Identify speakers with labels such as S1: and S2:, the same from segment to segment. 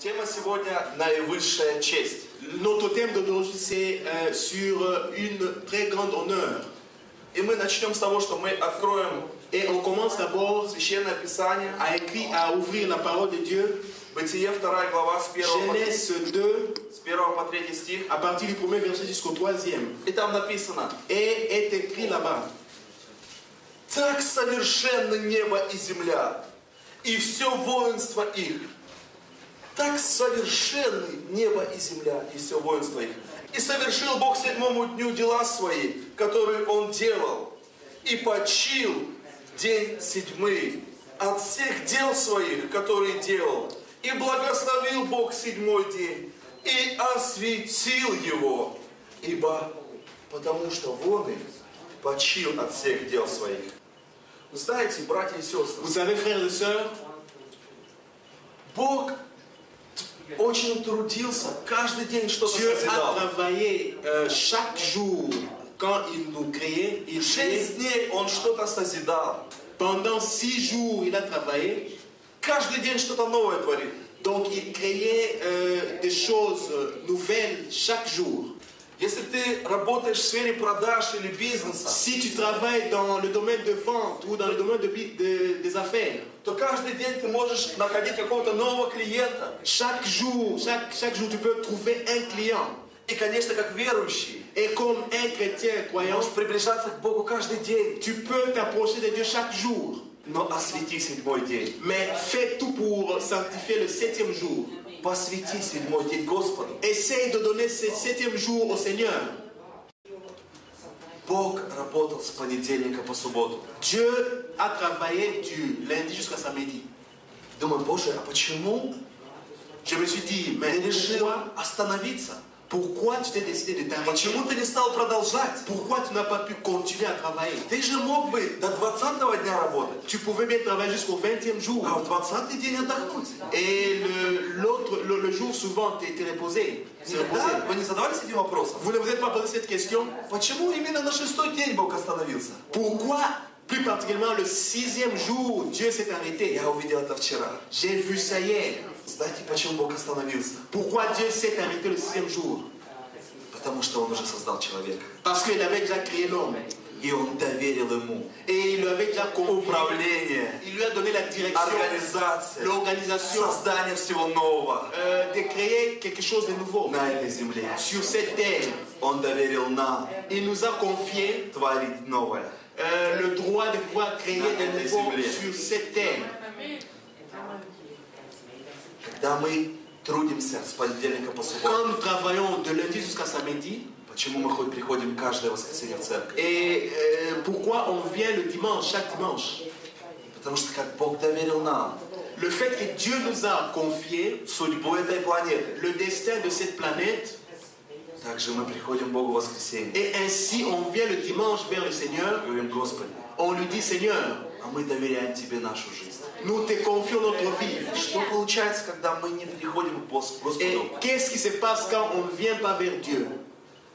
S1: Тема сегодня наивысшая честь.
S2: Notre thème d'aujourd'hui c'est sur une très grande honneur.
S1: И мы начнем с того, что мы откроем
S2: Et on commence d'abord
S1: Священное Писание,
S2: à ouvrir la parole de Dieu.
S1: Бытие 2 глава с 1
S2: Genèse 2,
S1: по 3 стих.
S2: à partir du premier verset jusqu'au 3e.
S1: И там написано:
S2: Et est écrit là-bas:
S1: «Так совершенны небо и земля, и все воинство их». Так совершенны небо и земля, и все воинство их. «И совершил Бог седьмому дню дела свои, которые Он делал, и почил день седьмый от всех дел своих, которые делал. И благословил Бог седьмой день, и осветил его, ибо потому что Он и почил от всех дел своих». Вы знаете, братья и сестры,
S2: Vous savez, frères et sœurs,
S1: Бог очень трудился, каждый день что-то
S2: Dieu a
S1: созидал.
S2: travaillé chaque jour quand il nous créait. Il
S1: 6 дней Он что-то созидал.
S2: Pendant 6 jours, il a travaillé.
S1: Каждый день что-то новое творит.
S2: Donc, il créait des choses nouvelles chaque jour.
S1: Если ты работаешь в сфере продаж или бизнеса,
S2: Si tu travailles dans le domaine de vente ou dans le domaine des affaires,
S1: то каждый день ты можешь находить какого-то нового клиента.
S2: chaque jour, tu peux trouver un client.
S1: И, конечно, как верующий,
S2: Et comme un chrétien croyant,
S1: можешь приближаться к Богу каждый день.
S2: tu peux t'approcher de Dieu chaque jour.
S1: Но освети седьмой день.
S2: Mais fais tout pour sanctifier le 7e jour.
S1: Посвяти седьмой день Господу.
S2: Essaye de donner ce 7e jour au Seigneur.
S1: Бог работал с понедельника по субботу.
S2: Dieu a travaillé du lundi jusqu'à samedi.
S1: Думаю, Боже, а почему
S2: Je me suis dit,
S1: ты
S2: mais
S1: решил остановиться?
S2: pourquoi tu t'es décidé de t'arrêter?
S1: Почему ты не стал продолжать?
S2: Pourquoi tu n'as pas pu continuer à travailler?
S1: Ты же мог бы до 20-го дня работать,
S2: Tu pouvais bien travailler jusqu'au 20e jour.
S1: а в 20-й день отдохнуть.
S2: Et le jour suivant, tu étais reposé.
S1: Да? Вы не задавались этим вопросом?
S2: Vous ne vous êtes pas posé cette question?
S1: Почему именно на 6-й день Бог остановился?
S2: Pourquoi, plus particulièrement, le 6e jour, Dieu s'est arrêté?
S1: Я увидел это вчера.
S2: J'ai vu ça hier.
S1: Знаете, почему Бог остановился?
S2: Pourquoi Dieu s'est arrêté le 6e jour?
S1: Потому что Он уже создал человека.
S2: Parce qu'il avait déjà créé l'homme.
S1: И Он доверил ему
S2: Et il lui avait déjà confié.
S1: управление,
S2: Il lui a donné la direction,
S1: организацию,
S2: l'organisation,
S1: создание всего нового
S2: de créer quelque chose de nouveau
S1: на этой земле.
S2: sur cette terre.
S1: Он доверил нам
S2: Il nous a confié
S1: творить новое.
S2: le droit de pouvoir créer de nouveau sur cette terre.
S1: Когда мы трудимся с понедельника по субботу,
S2: Quand nous travaillons de lundi jusqu'à samedi,
S1: почему мы хоть приходим каждое воскресенье в церковь?
S2: et pourquoi on vient le dimanche, chaque dimanche?
S1: Потому что как Бог доверил нам
S2: Le fait que Dieu nous a confié
S1: судьбу этой планеты,
S2: le destin de cette planète,
S1: также мы приходим к Богу в воскресенье.
S2: et ainsi on vient le dimanche vers le Seigneur,
S1: Говорим: Господи,
S2: on lui dit: Seigneur,
S1: а мы доверяем Тебе нашу жизнь.
S2: nous te confions notre vie.
S1: Что получается, когда мы не приходим к Господу?
S2: Et qu'est-ce qui se passe quand on ne vient pas vers Dieu?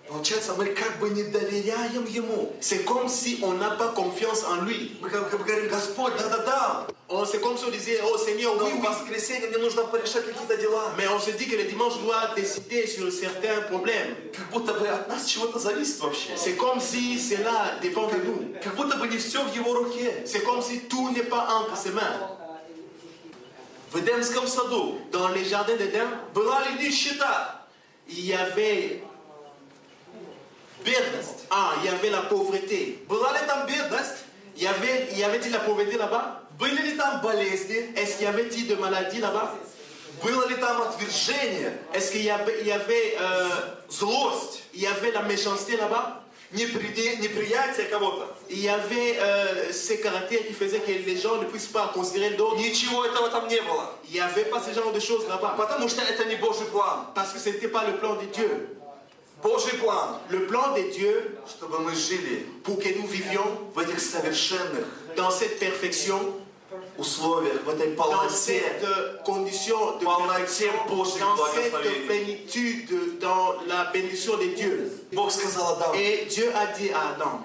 S1: Получается, мы как бы не доверяем Ему.
S2: C'est comme si on n'a pas confiance en lui.
S1: Мы как бы говорим: Господь, да-да-да,
S2: C'est comme si on disait: Oh Seigneur,
S1: но
S2: oui,
S1: в
S2: oui.
S1: воскресенье мне нужно порешать какие-то дела.
S2: Mais on se dit que le dimanche on doit décider sur certains problèmes.
S1: Как будто бы от нас чего-то зависит вообще.
S2: C'est comme si cela dépend de nous.
S1: Как будто бы не все в Его руке.
S2: C'est comme si tout n'est pas entre ses mains.
S1: В Эдемском саду
S2: Dans les jardins d'Éden,
S1: была ли нищета?
S2: il y avait
S1: Бедность.
S2: il y avait la pauvreté.
S1: Была ли там бедность?
S2: Y avait-il la pauvreté là-bas?
S1: Были ли там болезни?
S2: Est-ce qu'il y avait-il de maladies là-bas?
S1: Было ли там отвержение?
S2: Est-ce qu'il y avait
S1: Злость?
S2: la méchanceté là-bas?
S1: Неприятие кого-то?
S2: Il y avait ces caractères qui faisaient que les gens ne puissent pas considérer d'autres.
S1: Ничего этого там не было.
S2: Il n'y avait pas ce genre de choses là-bas.
S1: Потому что это не Божий план.
S2: Parce que ce n'était pas le plan de Dieu.
S1: Божий план,
S2: Le plan de Dieu,
S1: чтобы мы жили
S2: pour que nous vivions
S1: в этих совершенных
S2: dans cette perfection,
S1: условиях, в этой
S2: dans
S1: полноте,
S2: cette condition de
S1: полноте
S2: perfection,
S1: Божьих
S2: dans cette
S1: благословений.
S2: plénitude, dans la bénédiction de Dieu.
S1: Бог сказал Адаму:
S2: Et Dieu a dit à Adam: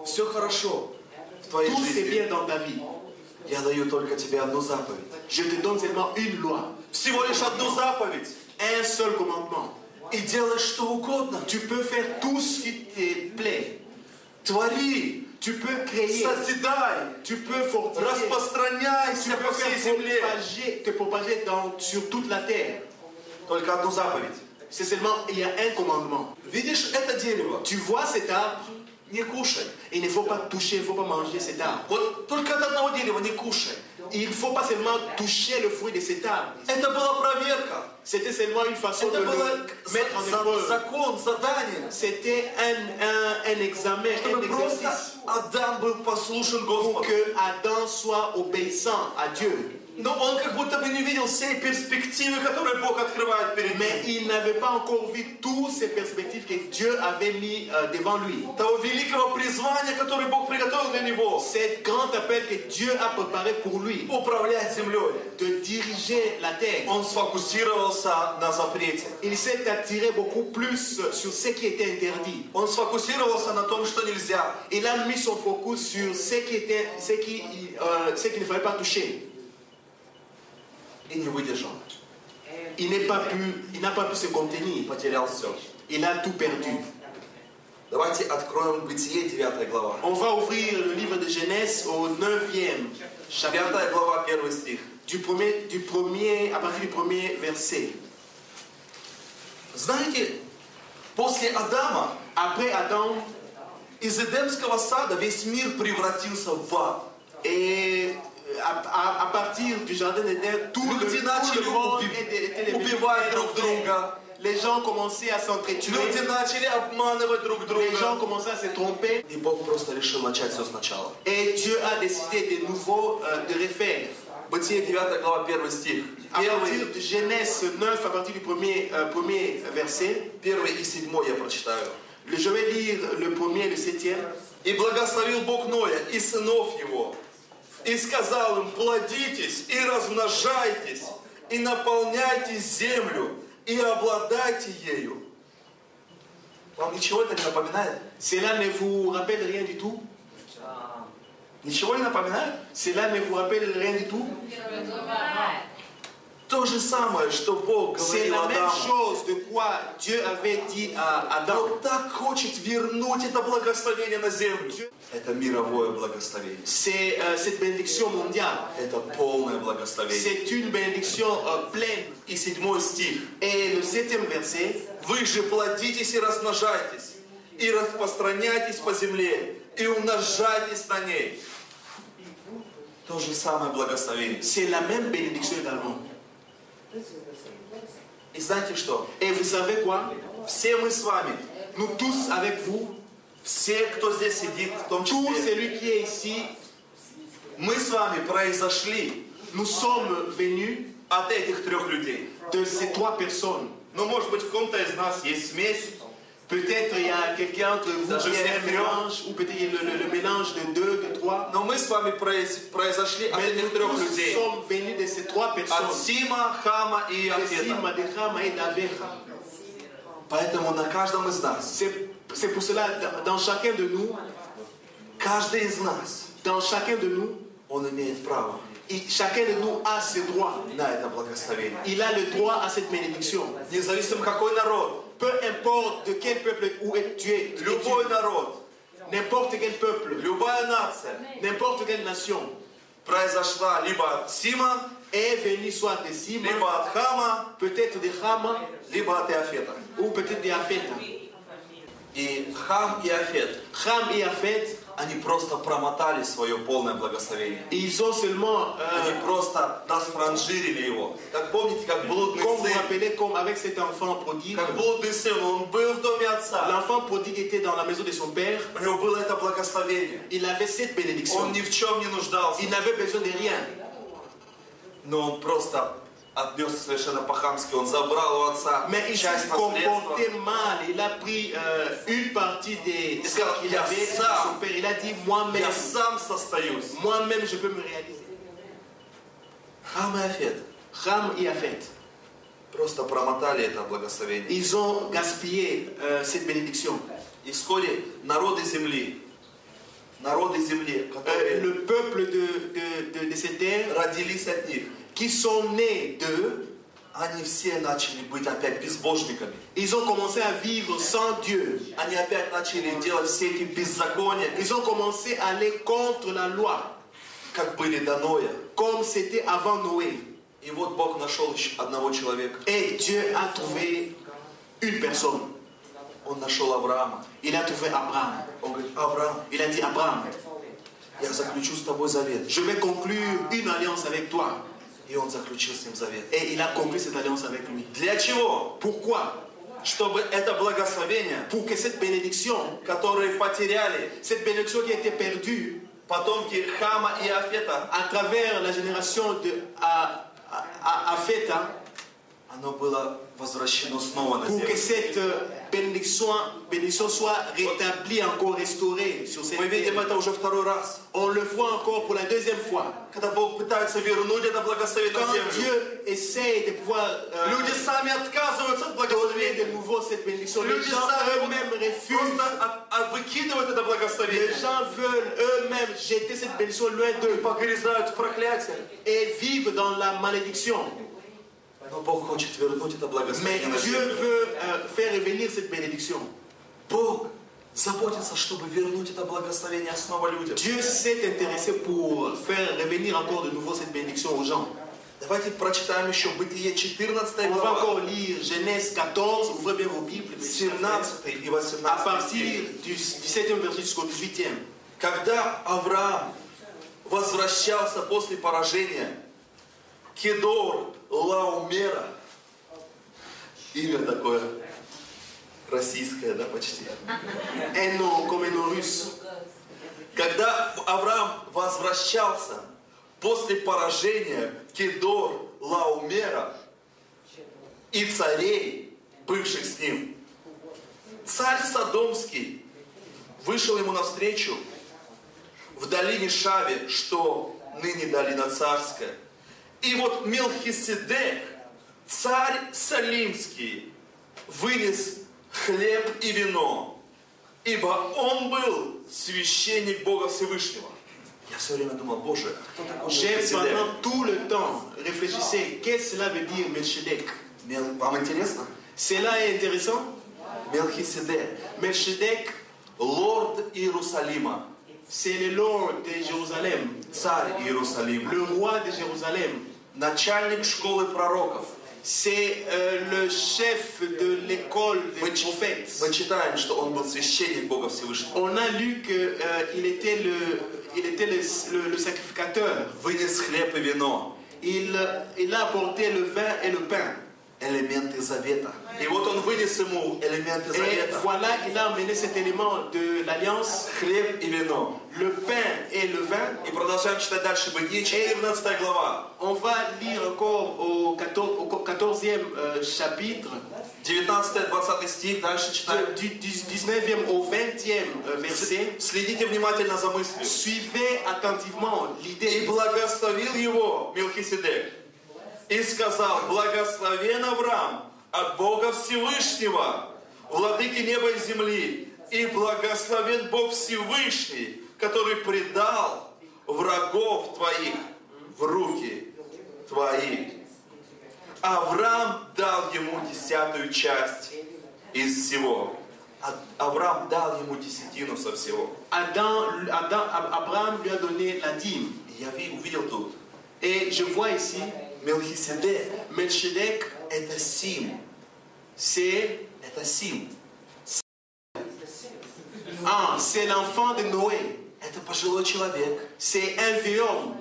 S1: все хорошо в твоей
S2: tout c'est
S1: жизни.
S2: bien dans ta vie.
S1: Я даю только тебе одну заповедь.
S2: Je te donne seulement une loi,
S1: Всего лишь одну заповедь.
S2: un seul commandement.
S1: И делай что угодно.
S2: Tu peux faire tout ce qui te plaît.
S1: Твори,
S2: Tu peux créer,
S1: созидай,
S2: tu peux fortifier, tu
S1: распространяйся по
S2: peux
S1: всей
S2: faire
S1: земле.
S2: te propager sur toute la terre.
S1: Только одну заповедь.
S2: C'est seulement, il y a un commandement.
S1: Видишь это дерево?
S2: Tu vois cet arbre,
S1: Не кушай.
S2: il ne faut pas toucher, il ne faut pas manger cet arbre.
S1: Вот только от одного дерева не кушай.
S2: Il ne faut pas seulement toucher le fruit de cet arbre.
S1: Это была проверка.
S2: C'était seulement une façon de
S1: Это было
S2: le mettre en épreuve.
S1: закон, задание.
S2: C'était un examen, un
S1: Чтобы просто
S2: exercice
S1: Адам был послушен
S2: pour
S1: Господу.
S2: que Adam soit obéissant à Dieu.
S1: Но он как будто бы не видел всей перспективы, которые Бог открывает перед
S2: Mais
S1: ним.
S2: il n'avait pas encore vu toutes ces perspectives que Dieu avait mis devant lui.
S1: Того великого призвания, которое Бог приготовил для него.
S2: Cet grand appel que Dieu a préparé pour lui,
S1: Управлять землей.
S2: de diriger la terre.
S1: Он сфокусировался на запрете.
S2: Il s'est attiré beaucoup plus sur ce qui était interdit.
S1: Он сфокусировался на том, что нельзя.
S2: Il a mis son focus sur ce qu'il ne fallait pas toucher.
S1: И не выдержал.
S2: Il n'a pas pu se contenir.
S1: Потерял все.
S2: Il a tout perdu.
S1: Давайте откроем Бытие, 9 глава.
S2: On va ouvrir le livre de Genèse au 9e chapitre,
S1: 9 глава, 1 стих.
S2: à partir du premier verset.
S1: Знаете, после Адама
S2: Après Adam,
S1: из Эдемского сада весь мир превратился в ад.
S2: et à partir du jardin d'Éden, tout
S1: Люди
S2: le
S1: начали
S2: monde était
S1: убивать друг друга.
S2: Les gens commençaient à s'entretuer.
S1: Люди начали обманывать друг
S2: Les gens
S1: друга.
S2: commençaient à se tromper.
S1: И Бог просто решил начать все сначала.
S2: Et Dieu a décidé de nouveau de refaire.
S1: Бытие, 9 глава, 1 стих.
S2: À partir de Genèse 9, à partir du premier verset,
S1: 1 и 7 я прочитаю.
S2: je vais lire le premier et le 7e.
S1: «И благословил Бог Ноя и сынов его, и сказал им, плодитесь и размножайтесь, и наполняйте землю, и обладайте ею». Вам ничего это не напоминает?
S2: Cela ne vous rappelle rien du tout?
S1: Ничего не напоминает?
S2: Cela ne vous rappelle rien du tout?
S1: То же самое, что Бог
S2: C'est
S1: говорил
S2: la même
S1: Адаму.
S2: chose de quoi Dieu avait dit à Adam.
S1: Он так хочет вернуть это благословение на землю. Это мировое благословение.
S2: C'est cette bénédiction mondiale.
S1: Это полное благословение.
S2: C'est une bénédiction pleine.
S1: И 7 стих.
S2: Et le 7e verset,
S1: Вы же плодитесь и размножайтесь, и распространяйтесь по земле, и умножайтесь на ней. То же самое благословение.
S2: c'est la même bénédiction également.
S1: И знаете что?
S2: Et vous savez quoi?
S1: Все мы с вами,
S2: Nous tous avec vous,
S1: все, кто здесь сидит, в том
S2: tout
S1: числе,
S2: celui qui est ici,
S1: мы с вами произошли
S2: nous sommes venus
S1: от этих трех людей.
S2: de ces trois personnes.
S1: Ну, может быть, в ком-то из нас есть смесь,
S2: Peut-être il y a quelqu'un entre vous
S1: Даже
S2: qui est un
S1: всех
S2: mélange, ou peut-être le mélange de deux, de trois.
S1: но мы с вами произошли от
S2: Mais
S1: этих
S2: nous
S1: трех
S2: tous
S1: людей.
S2: sommes venus de ces trois
S1: От
S2: personnes.
S1: Сима, Хама и
S2: De
S1: Иафета.
S2: Sima, de Rama et d'Avera.
S1: Поэтому на каждом из нас,
S2: C'est pour cela, dans chacun de nous,
S1: каждый из нас,
S2: on
S1: он имеет право
S2: et chacun de nous a ce droit.
S1: на это благословение.
S2: Il a le droit à cette bénédiction.
S1: Независимо какой народ,
S2: Peu importe de quel peuple où tu es,
S1: любой народ,
S2: n'importe quel peuple,
S1: любая нация
S2: n'importe quelle nation
S1: произошла либо от Сима,
S2: est venue soit de Sima,
S1: либо от Хама,
S2: peut-être de Rama,
S1: либо от Иафета.
S2: ou peut-être de Afeta.
S1: И Хам и Афет,
S2: Ram et Afet,
S1: они просто промотали свое полное благословение.
S2: ils ont seulement,
S1: Они просто расфранжирили его. Как помните, как блудный
S2: comme vous vous
S1: сын,
S2: rappelez, comme avec cet enfant prodigue,
S1: как блудный сын, он был в доме отца.
S2: l'enfant prodigue était dans la maison de son père,
S1: У него было это благословение.
S2: il avait cette bénédiction.
S1: Он ни в чем не нуждался.
S2: Il n'avait besoin de rien.
S1: Но он просто отнесся совершенно по-хамски. Он забрал у отца
S2: Mais il
S1: часть
S2: s'est
S1: наследства.
S2: comporté mal. Il a pris une partie de ce
S1: сказал,
S2: qu'il
S1: «Я
S2: avait de
S1: сам,
S2: son père. Il a dit, moi-même,
S1: Я сам состоюсь.
S2: moi-même, je peux me réaliser.
S1: Хам и Афет
S2: Ram et Afet,
S1: просто промотали это благословение.
S2: ils ont gaspillé cette bénédiction.
S1: И вскоре народы земли народы земли, которые
S2: le peuple de ces terres,
S1: родились от них,
S2: qui sont nés d'eux,
S1: они все начали быть опять безбожниками.
S2: ils ont commencé à vivre sans Dieu.
S1: Они опять начали делать все эти беззакония,
S2: Ils ont commencé à aller contre la loi,
S1: как были до Ноя.
S2: comme c'était avant Noé.
S1: И вот Бог нашел еще одного человека.
S2: Et Dieu a trouvé une personne.
S1: Он нашел Авраама.
S2: Il a trouvé Abraham.
S1: Он говорит: Авраам,
S2: Il a dit, Abraham,
S1: я заключу с тобой завет.
S2: je vais conclure une alliance avec toi.
S1: И он заключил с ним завет.
S2: Et il a conclu cette alliance avec lui.
S1: Для чего?
S2: Pourquoi?
S1: Чтобы это благословение,
S2: Pour que cette bénédiction,
S1: которые потеряли
S2: cette bénédiction qui a été perdue
S1: потомки Хама и Афета,
S2: à travers la génération de Afeta,
S1: оно было возвращено снова на
S2: pour que
S1: землю.
S2: cette bénédiction soit rétablie, encore restaurée sur cette
S1: Мы видим
S2: terre.
S1: это уже второй раз.
S2: On le voit encore pour la deuxième fois.
S1: Когда Бог пытается вернуть это благословение на
S2: Quand
S1: землю,
S2: Dieu essaye de pouvoir
S1: люди сами отказываются от
S2: donner de
S1: благословения.
S2: nouveau cette bénédiction, les
S1: Люди
S2: gens
S1: сами
S2: eux-mêmes refusent.
S1: просто выкидывают это
S2: Les
S1: благословение
S2: gens veulent eux-mêmes jeter cette bénédiction loin
S1: и
S2: d'eux
S1: погрязают в проклятии.
S2: et vivent dans la malédiction.
S1: Но Бог хочет вернуть это
S2: Mais
S1: благословение на
S2: Dieu
S1: землю.
S2: veut faire revenir cette bénédiction.
S1: Бог заботится, чтобы вернуть это благословение снова людям.
S2: Dieu s'est intéressé pour faire revenir encore de nouveau cette bénédiction aux gens.
S1: Давайте прочитаем еще Бытие 14
S2: On va
S1: глава,
S2: encore lire Genèse 14, ouvrez bien vos Bibles, mes chers frères.
S1: 17 и
S2: À
S1: 18
S2: partir
S1: стих.
S2: du 17e verset jusqu'au 18e.
S1: Когда Авраам возвращался после поражения, Кедор Лаумера, имя такое российское, да, почти.
S2: Un nom comme un nom russe.
S1: Когда Авраам возвращался после поражения Кедор Лаумера и царей, бывших с ним, царь Содомский вышел ему навстречу в долине Шаве, что ныне долина Царская. И вот Мелхиседек, царь Салимский, вынес хлеб и вино, ибо он был священник Бога Всевышнего. Я все время думал: Боже, кто такой
S2: J'ai
S1: Мелхиседек?
S2: pendant tout le temps réfléchissé, qu'est-ce que cela veut dire Melchizedek?
S1: Вам интересно?
S2: Cela est intéressant.
S1: Мелхиседек,
S2: Melchizedek,
S1: лорд Иерусалима,
S2: c'est le Lord de Jérusalem,
S1: царь Иерусалима,
S2: le roi de Jérusalem.
S1: начальник школы пророков.
S2: C'est le chef de l'école des
S1: Мы
S2: prophètes.
S1: читаем, что он был священник Бога Всевышнего.
S2: On a lu qu'il était le sacrificateur.
S1: Вынес хлеб и вино,
S2: Il a apporté le vin et le pain.
S1: элементы завета. И вот он вынес ему элементы
S2: Et
S1: завета.
S2: voilà, il a emmené cet élément de l'alliance,
S1: Хлеб и вино.
S2: le pain et le vin.
S1: И продолжаем читать дальше. Бытие 14 глава.
S2: On va lire encore au 14e chapitre,
S1: 19-20 стих. Дальше читаем.
S2: du 19e au 20e verset.
S1: Следите внимательно за мыслью.
S2: Suivez attentivement
S1: И
S2: l'idée.
S1: благословил его Мелхиседек. И сказал: благословен Авраам от Бога Всевышнего, владыки неба и земли, и благословен Бог Всевышний, который предал врагов твоих в руки твои. Авраам дал ему 10-ю часть из всего. Авраам дал ему десятину со всего.
S2: Abraham lui a donné la dîme.
S1: Я увидел тут.
S2: Et je vois ici,
S1: Мелхиседек
S2: Melchizedek,
S1: — это Сим.
S2: c'est
S1: Это Сим.
S2: c'est l'enfant de Noé.
S1: Это пожилой человек.
S2: C'est un vieux homme.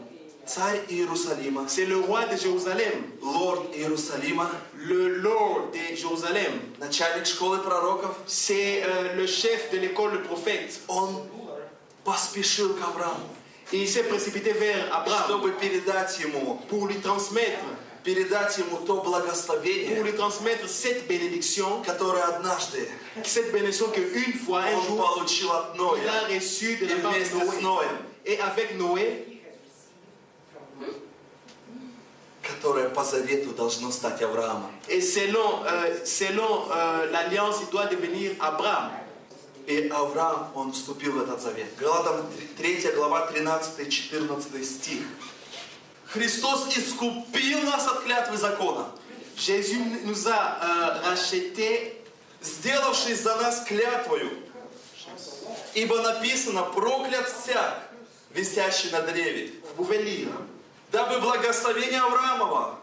S1: Царь Иерусалима.
S2: C'est le roi de Jérusalem.
S1: Лорд Иерусалима.
S2: Le Lord de Jérusalem.
S1: Начальник школы пророков.
S2: C'est le chef de l'école de prophètes.
S1: Он поспешил к Аврааму,
S2: Et il s'est précipité vers Abraham
S1: чтобы передать ему
S2: pour lui transmettre
S1: то
S2: pour
S1: благословение,
S2: lui transmettre cette bénédiction,
S1: которое однажды
S2: cette bénédiction qu'une fois, un
S1: он
S2: jour,
S1: получил от
S2: il a
S1: Ноя.
S2: reçu de
S1: И
S2: la part
S1: вместе
S2: de
S1: с
S2: Noé.
S1: Ноем,
S2: Et avec Noé,
S1: которое по завету должно стать Авраамом.
S2: et selon l'alliance, il doit devenir Abraham.
S1: И Авраам, он вступил в этот завет. Галатам 3 глава 13-14 стих. Христос искупил нас от клятвы закона.
S2: Jésus nous a rachetés,
S1: сделавшись за нас клятвою. Ибо написано: проклят всяк, висящий на древе.
S2: vous pouvez lire,
S1: Дабы благословение Авраамова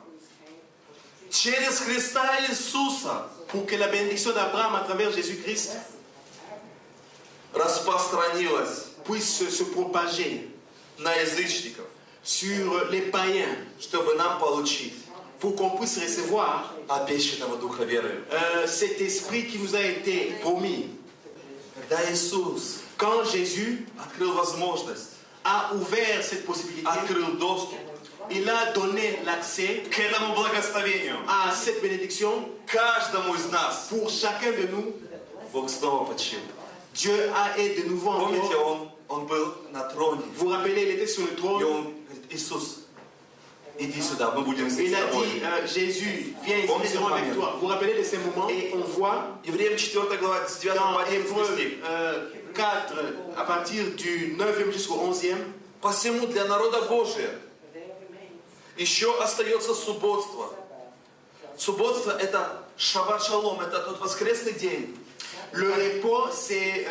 S1: через Христа Иисуса
S2: pour que la bénédiction d'Abraham à travers Jésus-Christ
S1: распространилась
S2: puisse se propager
S1: на язычников,
S2: sur les païens,
S1: чтобы нам получить
S2: pour qu'on puisse recevoir
S1: обещанного Духа верою.
S2: cet esprit qui nous a été promis.
S1: Когда Иисус
S2: Quand Jésus
S1: открыл возможность,
S2: a ouvert cette possibilité,
S1: открыл доступ
S2: il a donné l'accès
S1: к этому благословению
S2: à cette bénédiction
S1: каждому из нас,
S2: pour chacun de nous.
S1: Бог снова почил.
S2: Dieu a été de nouveau
S1: Помните,
S2: encore.
S1: он был на троне.
S2: Vous vous rappelez, il était sur le
S1: И
S2: trône.
S1: он говорит: Иисус, иди сюда, мы будем здесь
S2: Il
S1: с
S2: a
S1: тобой.
S2: dit, Jésus, viens ici,
S1: Bon,
S2: nous serons
S1: c'est
S2: avec
S1: pas
S2: toi. Vous vous rappelez de ces moments? Et on voit
S1: Евреям 4 глава, с 9
S2: dans
S1: по 11
S2: Hébreux
S1: стих.
S2: 4, à partir du 9e jusqu'au 11e,
S1: Посему для народа Божия еще остается субботство. Субботство — это шаббат шалом, это тот воскресный день,
S2: le repos, c'est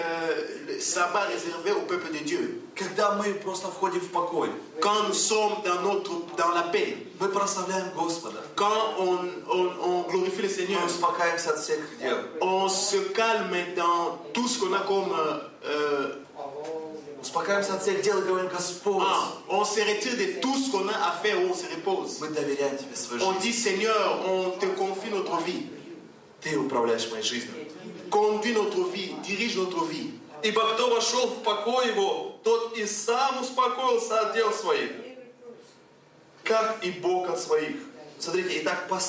S2: le sabbat réservé au peuple de Dieu.
S1: когда мы просто входим в покой.
S2: Quand nous sommes dans la paix,
S1: Мы прославляем Господа.
S2: quand on glorifie le Seigneur,
S1: Мы успокаиваемся от всех дел.
S2: on se calme dans tout ce qu'on a comme...
S1: Успокаиваемся от всех дел и говорим: Господь,
S2: on se retire de tout ce qu'on a à faire où on se repose.
S1: мы доверяем Тебе свою
S2: On
S1: жизнь.
S2: dit, Seigneur, on te confie notre vie.
S1: Ты управляешь моей жизнью.
S2: Conduis notre vie, dirige notre vie.
S1: Ибо кто вошел в покой его, тот и сам успокоился от дел своих, как и Бог от своих. Смотрите, итак, мы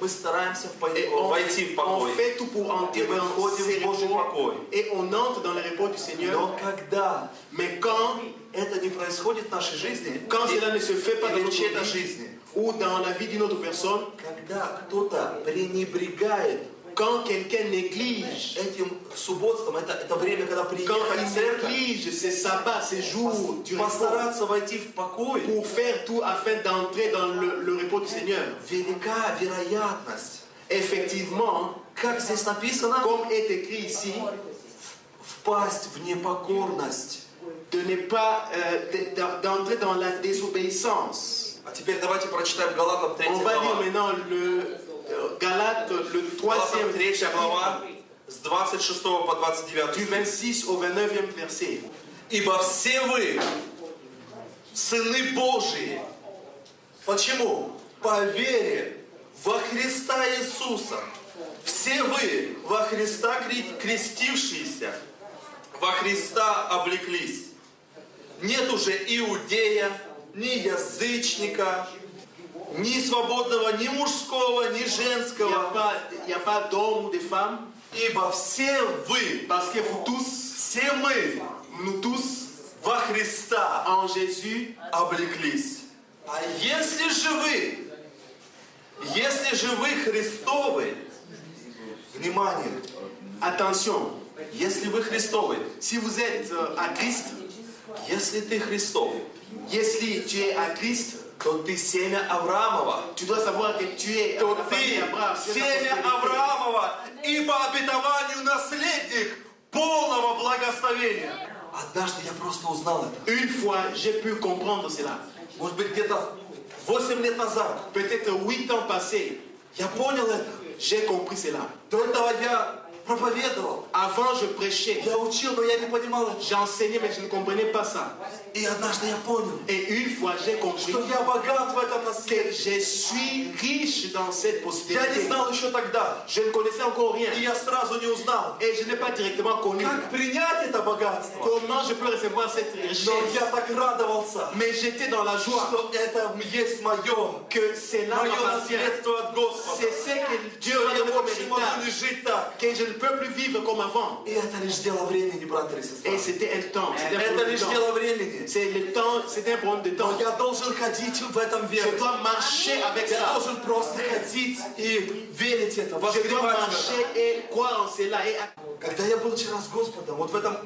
S1: стараемся войти в
S2: On
S1: покой.
S2: fait tout pour entrer dans
S1: выходим в Божий покой.
S2: et on entre dans le repos du Seigneur.
S1: Но когда
S2: Mais quand
S1: это не происходит в нашей жизни,
S2: Quand cela ne se fait pas dans
S1: или в
S2: notre
S1: чьей-то
S2: vie
S1: жизни,
S2: ou dans la vie d'une autre personne,
S1: когда кто-то пренебрегает
S2: quand quelqu'un néglige,
S1: этим субботством, это время, когда
S2: quand
S1: приехать в
S2: il
S1: церковь,
S2: néglige ces sabbats, ces jours du repos,
S1: постараться войти в покой,
S2: pour faire tout afin d'entrer dans le repos du Seigneur.
S1: велика вероятность,
S2: Effectivement,
S1: как здесь написано,
S2: comme est écrit ici,
S1: впасть в непокорность.
S2: de ne pas d'entrer dans la désobéissance.
S1: А теперь давайте прочитаем Галатам 3
S2: On va lire
S1: глава.
S2: maintenant le Galates, le
S1: Галатам
S2: 3e
S1: 3
S2: chapitre,
S1: глава с 26 по 29
S2: du
S1: стих.
S2: 26 au 29e verset.
S1: Ибо все вы сыны Божии. Почему? По вере во Христа Иисуса. Все вы во Христа крестившиеся, во Христа облеклись. Нет уже иудея, ни язычника, ни свободного, ни мужского, ни
S2: Il
S1: женского.
S2: n'y a pas d'homme ou de femme,
S1: Ибо все вы,
S2: parce que vous tous,
S1: все мы
S2: nous tous,
S1: во Христа
S2: en Jésus,
S1: облеклись. А если же вы Христовы, внимание,
S2: attention,
S1: если вы Христовы,
S2: si vous êtes à Christ,
S1: если ты Христов,
S2: если tu es à Christ,
S1: то ты семя Авраамова,
S2: tu dois savoir que tu es
S1: то
S2: la famille
S1: ты
S2: d'Abraham, tu es la
S1: семя
S2: postérité.
S1: Авраамова и по обетованию наследник полного благословения. Однажды я просто узнал это.
S2: Une fois, j'ai pu comprendre cela.
S1: Может быть, где-то 8 лет назад.
S2: Peut-être 8 ans passés,
S1: Я понял это.
S2: j'ai compris cela.
S1: До этого я проповедовал.
S2: Avant, je prêchais,
S1: Я учил, но я не понимал это.
S2: j'enseignais, mais je ne comprenais pas ça.
S1: И однажды я понял,
S2: Et une fois, j'ai compris
S1: что я богат в этом
S2: que
S1: наследии.
S2: je suis riche dans cette
S1: Я не
S2: postérité.
S1: знал еще тогда.
S2: Je ne connaissais encore rien.
S1: И я сразу не узнал,
S2: Et je n'ai pas directement connu
S1: как принять это богатство.
S2: comment je peux recevoir cette
S1: Но
S2: richesse.
S1: я так радовался,
S2: Mais j'étais dans la joie
S1: что это есть мое.
S2: que c'est là
S1: Мое
S2: m'appartient.
S1: наследство от Господа.
S2: C'est ce que Dieu
S1: Что
S2: m'a
S1: я
S2: donné comme
S1: больше не могу не
S2: héritage.
S1: жить так.
S2: Que je ne peux plus vivre comme avant.
S1: И это лишь дело времени, брат и сестра.
S2: Et c'était un temps. C'était un
S1: Это
S2: problème de
S1: лишь
S2: temps.
S1: дело времени.
S2: C'est le temps, c'était un problème de temps.
S1: Но я должен ходить в этом
S2: Je
S1: вере.
S2: dois marcher avec
S1: Я
S2: ça.
S1: должен просто ходить. ходить и верить это,
S2: Je dois
S1: воспринимать
S2: marcher
S1: это.
S2: et croire en cela. Et
S1: Когда я был вчера с Господом, вот в этом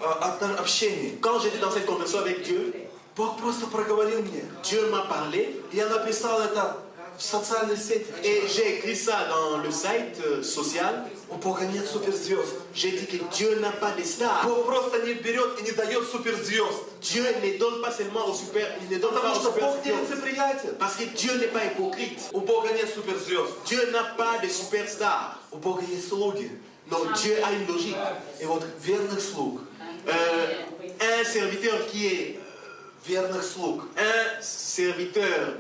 S1: общении,
S2: quand j'étais dans cette conversation avec Dieu,
S1: Бог просто проговорил мне.
S2: Dieu m'a parlé
S1: Я написал это в социальной сети.
S2: et j'ai écrit ça dans le site social.
S1: У Бога нет суперзвезд.
S2: J'ai dit que Dieu n'a pas de stars.
S1: Бог просто не берет и не дает суперзвезд.
S2: Dieu ne donne pas seulement aux super, il ne donne pas
S1: Потому
S2: aux
S1: что Бог
S2: super.
S1: нелицеприятен.
S2: Parce que Dieu n'est pas hypocrite.
S1: У Бога нет суперзвезд.
S2: Dieu n'a pas de superstars.
S1: У Бога есть слуги.
S2: Non, Dieu a une logique.
S1: И вот верных слуг,
S2: Un serviteur qui est
S1: верных слуг,
S2: un serviteur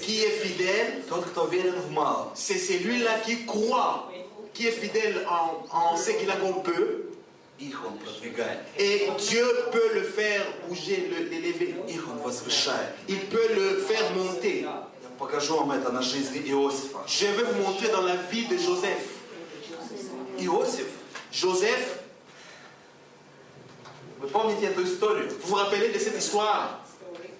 S2: qui est fidèle,
S1: тот, кто верен в малом,
S2: c'est celui-là qui croit, qui est fidèle en ce qu'il a qu'on peut.
S1: их Он продвигает,
S2: Et Dieu peut le faire bouger, l'élever.
S1: их Он возвышает.
S2: Il peut le faire monter.
S1: Я покажу вам это на жизни Иосифа.
S2: Je vais vous montrer dans la vie de Joseph.
S1: Иосиф,
S2: Joseph,
S1: вы помните эту историю?
S2: vous vous rappelez de cette histoire?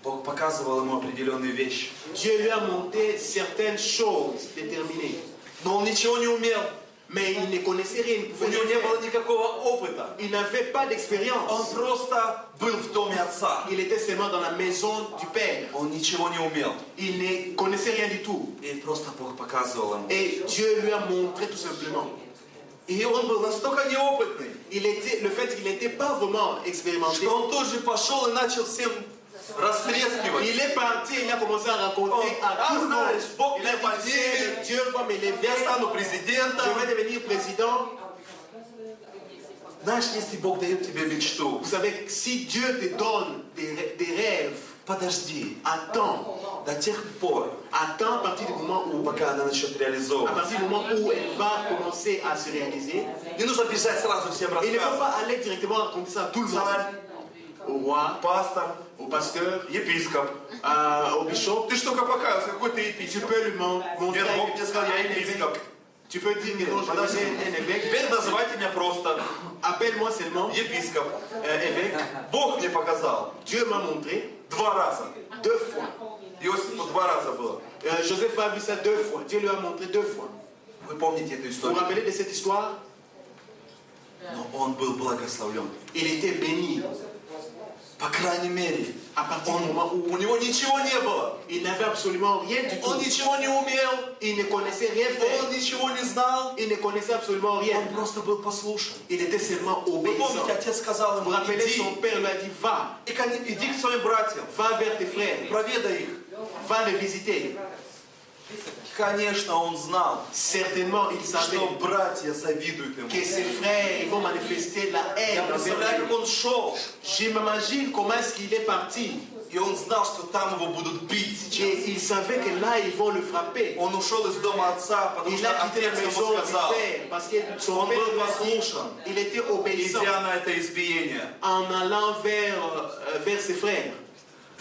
S1: Бог показывал ему определенные вещи.
S2: Dieu lui a montré certaines choses déterminées.
S1: Но он ничего не умел.
S2: Mais il ne connaissait rien.
S1: У него не было никакого опыта.
S2: Il n'avait pas
S1: Он
S2: d'expérience.
S1: просто был в доме отца.
S2: Il était seulement dans la maison du Père.
S1: Он ничего не умел.
S2: Il ne connaissait rien du tout.
S1: И просто Бог показывал ему.
S2: Et Dieu lui a montré tout simplement.
S1: И он был настолько неопытный,
S2: Le fait qu'il n'était pas vraiment expérimenté.
S1: что он тут же пошел и начал всем растрескивать.
S2: Il est parti, il a commencé à raconter à tout le monde. Il a dit, Dieu va m'élever,
S1: Я стану президентом.
S2: je vais devenir président.
S1: Знаешь, если Бог дает тебе мечту,
S2: Vous savez, si Dieu te donne des rêves,
S1: подожди
S2: attends.
S1: до тех пор,
S2: Attends à partir du moment où,
S1: пока она начнет
S2: à
S1: реализовываться.
S2: partir du moment où elle va commencer à se réaliser.
S1: Не нужно бежать сразу всем
S2: Il ne faut
S1: рассказывать.
S2: pas aller directement raconter ça à tout le monde.
S1: Царь,
S2: Au roi,
S1: пастор,
S2: au pasteur,
S1: епископ.
S2: au bishop.
S1: Ты что-то показываешь, какой ты
S2: Tu
S1: епископ.
S2: peux lui montrer
S1: Нет, Бог мне сказал, я епископ.
S2: Tu peux dire que non, je
S1: Подожди.
S2: suis un évêque.
S1: Теперь называйте меня просто
S2: Appelle-moi seulement
S1: епископ.
S2: évêque.
S1: Бог мне показал
S2: Dieu m'a montré
S1: 2 раза.
S2: 2 fois.
S1: Иосифу 2 раза было.
S2: Joseph a vu ça 2 fois. Dieu lui a montré 2 fois.
S1: Вы помните эту
S2: Vous vous
S1: историю?
S2: rappelez de cette histoire?
S1: Но он был благословлен.
S2: Il était béni.
S1: По крайней мере,
S2: À partir du moment où
S1: у него ничего не было.
S2: il n'avait absolument rien du tout.
S1: Он ничего не умел.
S2: Il ne connaissait rien
S1: Он
S2: faire.
S1: ничего не знал.
S2: Il ne connaissait absolument rien.
S1: Он просто был послушен.
S2: Il était seulement
S1: Вы
S2: obéissant.
S1: помните, отец сказал
S2: Vous
S1: ему,
S2: vous rappelez,
S1: иди,
S2: son père lui a dit, va,
S1: иди к своим братьям,
S2: va vers tes frères,
S1: проведай их.
S2: va les visiter.
S1: Конечно, он знал,
S2: Certainement, il savait
S1: что братья завидуют ему.
S2: que ses frères ils vont manifester la
S1: Я
S2: haine envers
S1: представляю,
S2: lui.
S1: как он шел,
S2: Je m'imagine comment est-ce qu'il est parti.
S1: и он знал, что там его будут бить сейчас.
S2: Et il savait que là, ils vont le frapper.
S1: Он ушел из дома отца, потому
S2: Il
S1: что
S2: a quitté la
S1: отец ему
S2: maison du
S1: сказал,
S2: père parce que son
S1: он
S2: père
S1: был
S2: lui a dit,
S1: послушен,
S2: il était obéissant
S1: идя на это избиение.
S2: en allant vers ses frères.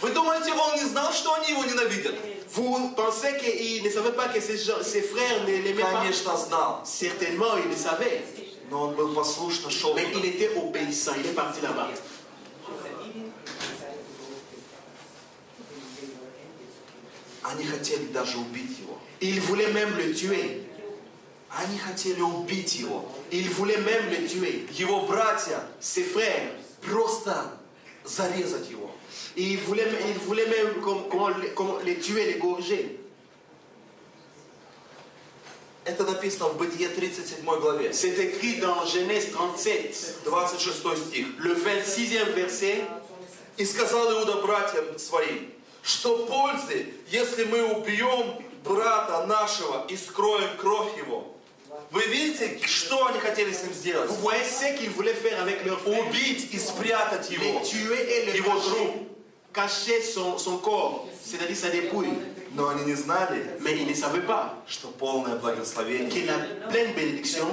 S1: Вы думаете, он не знал, что они его ненавидят?
S2: Vous pensez qu'il ne savait pas que ses frères ne l'aimaient pas?
S1: Конечно, знал.
S2: Certainement, il le savait.
S1: Но он был послушно, шел
S2: Mais
S1: туда.
S2: il était obéissant. Il est parti là-bas.
S1: Они хотели даже убить его.
S2: Il voulait même le tuer.
S1: Они хотели убить его.
S2: Il voulait même le tuer.
S1: Его братья
S2: Ses frères.
S1: просто зарезать его.
S2: Il voulait même comment les tuer, les gorger.
S1: Это написано в Бытие 37 главе,
S2: C'est écrit dans Genèse 37,
S1: 26 стих.
S2: le 26e verset.
S1: «И сказал Иуда братьям своим, что пользы, если мы убьем брата нашего и скроем кровь его». Вы видите, что они хотели с ним сделать?
S2: Vous voyez ce qu'ils voulaient faire avec leur frère?
S1: Убить и спрятать его.
S2: Les tuer et le
S1: Его труп.
S2: cacher son corps, c'est-à-dire sa dépouille.
S1: Но они не знали,
S2: Mais ils ne savaient pas
S1: что полное
S2: que
S1: благословение,
S2: la pleine bénédiction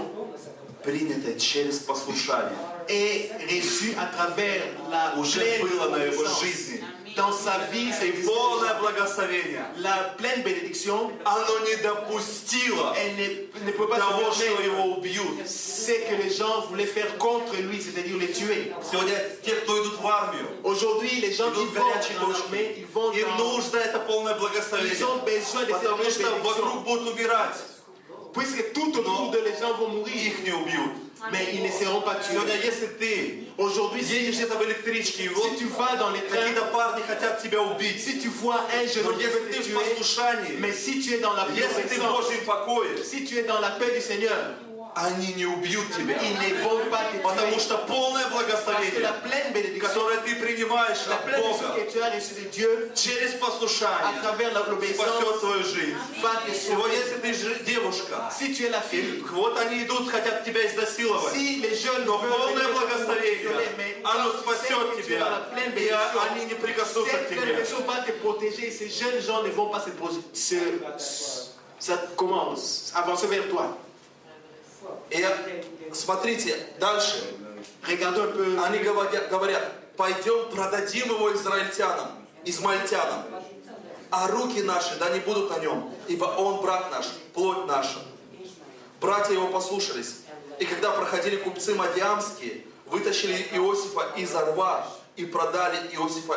S1: принятое через послушание,
S2: est reçue à travers la
S1: уже
S2: pleine
S1: было на его
S2: obéissance.
S1: жизни.
S2: Dans sa vie, c'est
S1: Полное благословение.
S2: la pleine bénédiction.
S1: Оно не допустило
S2: Elle ne peut pas
S1: того,
S2: se
S1: что
S2: permettre
S1: его убьют.
S2: ce que les gens voulaient faire contre lui, c'est-à-dire les tuer.
S1: Сегодня те, кто идут в армию,
S2: Aujourd'hui, les gens qui
S1: идут в
S2: vont
S1: горячие
S2: dans
S1: точки,
S2: l'armée, ils vont
S1: им
S2: dans...
S1: нужно это полное
S2: Ils
S1: благословение.
S2: ont besoin de cette
S1: Потому
S2: pleine
S1: что вокруг
S2: bénédiction.
S1: будут умирать.
S2: puisque tout autour de les gens vont mourir,
S1: их не убьют.
S2: mais ils ne seront pas tués.
S1: Сегодня, если ты
S2: Aujourd'hui,
S1: едешь
S2: si
S1: где-то в электричке, и вот
S2: tu vas dans les trains,
S1: какие-то парни хотят тебя убить,
S2: si tu vois un jeune
S1: но
S2: homme qui
S1: если
S2: veut
S1: ты
S2: te
S1: в
S2: tuer,
S1: послушании,
S2: mais si tu es dans la
S1: если ты в Божьем покое,
S2: si tu es dans la paix du Seigneur,
S1: они не убьют тебя.
S2: ils ne vont pas te
S1: Потому
S2: tuer.
S1: что полное
S2: Parce que la
S1: благословение,
S2: pleine bénédiction,
S1: которое ты принимаешь
S2: la
S1: от
S2: pleine bénédiction
S1: Бога
S2: que tu as reçue de Dieu,
S1: через
S2: à
S1: послушание,
S2: travers l'obéissance,
S1: спасет твою жизнь.
S2: va te
S1: И вот
S2: sauver.
S1: если ты девушка,
S2: Si tu es la
S1: и
S2: fille,
S1: вот они идут, хотят тебя изнасиловать,
S2: si les jeunes
S1: но
S2: veulent
S1: полное
S2: venir te
S1: благословение,
S2: violer, mais
S1: оно
S2: quand tu sais
S1: спасет
S2: que tu es dans la
S1: тебя,
S2: pleine
S1: и
S2: bénédiction,
S1: они не прикоснутся к
S2: cette pleine
S1: тебе.
S2: bénédiction va te protéger. Ces jeunes gens ne vont pas avancer vers toi.
S1: И смотрите, дальше.
S2: Regardons un peu.
S1: Они говорят, пойдем продадим его измаильтянам, а руки наши да не будут на нем, ибо он брат наш, плоть наша. Братья его послушались, и когда проходили купцы мадиамские, вытащили Иосифа из рва и продали Иосифа